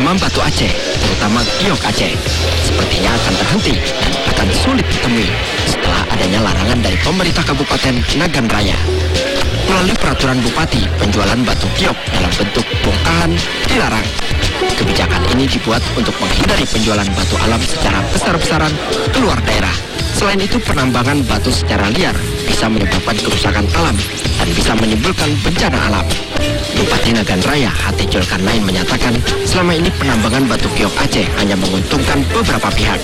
Penambang batu Aceh, terutama giok Aceh, sepertinya akan terhenti dan akan sulit ditemui setelah adanya larangan dari pemerintah Kabupaten Nagan Raya. Melalui peraturan Bupati, penjualan batu giok dalam bentuk bongkahan dilarang. Kebijakan ini dibuat untuk menghindari penjualan batu alam secara besar-besaran keluar daerah. Selain itu, penambangan batu secara liar bisa menyebabkan kerusakan alam dan bisa menimbulkan bencana alam. Bupati Nagan Raya, Hati Julkarnain menyatakan, selama ini penambangan batu giok Aceh hanya menguntungkan beberapa pihak.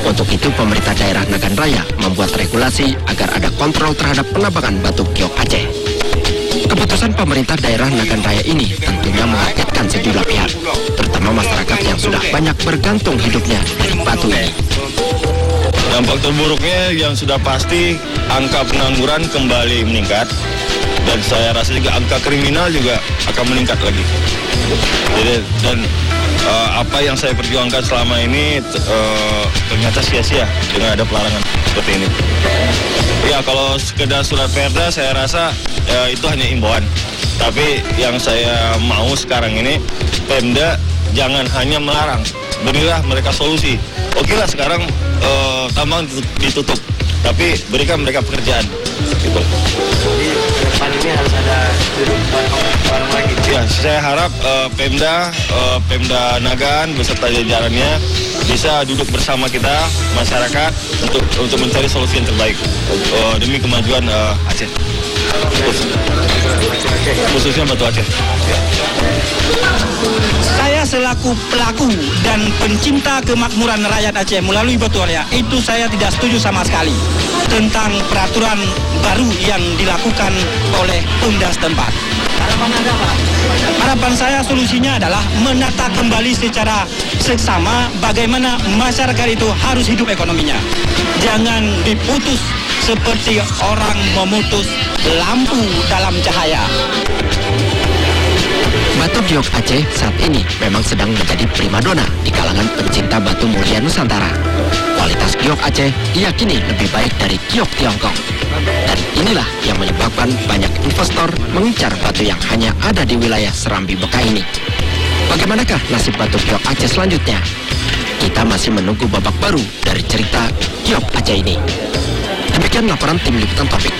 Untuk itu, pemerintah daerah Nagan Raya membuat regulasi agar ada kontrol terhadap penambangan batu giok Aceh. Keputusan pemerintah daerah Nagan Raya ini tentunya mengagetkan sejumlah pihak, terutama masyarakat yang sudah banyak bergantung hidupnya dari batu ini. Dampak terburuknya yang sudah pasti angka pengangguran kembali meningkat, dan saya rasa juga angka kriminal juga akan meningkat lagi. Jadi, dan apa yang saya perjuangkan selama ini ternyata sia-sia dengan ada pelarangan seperti ini. Ya, kalau sekedar surat perda saya rasa itu hanya imbauan. Tapi yang saya mau sekarang ini, Pemda jangan hanya melarang, berilah mereka solusi. Oke lah, sekarang tambang ditutup, tapi berikan mereka pekerjaan. Gitu. Jadi ke depan ini harus ada bareng lagi. Ya, saya harap Pemda Nagan beserta jajarannya bisa duduk bersama kita masyarakat untuk mencari solusi yang terbaik demi kemajuan Aceh. Khususnya batu Aceh. Saya selaku pelaku dan pencinta kemakmuran rakyat Aceh melalui batu Aceh, itu saya tidak setuju sama sekali tentang peraturan baru yang dilakukan oleh Pemda setempat. Harapan Anda apa? Harapan saya solusinya adalah menata kembali secara seksama bagaimana masyarakat itu harus hidup ekonominya. Jangan diputus seperti orang memutus lampu dalam cahaya. Batu giok Aceh saat ini memang sedang menjadi primadona di kalangan pencinta batu mulia Nusantara. Kualitas giok Aceh diyakini lebih baik dari giok Tiongkok. Dan inilah yang menyebabkan banyak investor mengincar batu yang hanya ada di wilayah Serambi Beka ini. Bagaimanakah nasib batu giok Aceh selanjutnya? Kita masih menunggu babak baru dari cerita giok Aceh ini. Demikian laporan tim liputan Topik.